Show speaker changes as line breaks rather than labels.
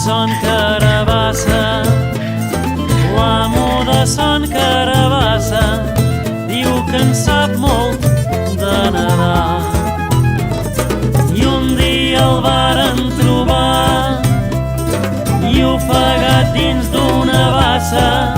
Son Carabassa, l'amo de Son Carabassa, diu que en sap molt de nedar. I un dia el varen trobar i ofegat dins d'una bassa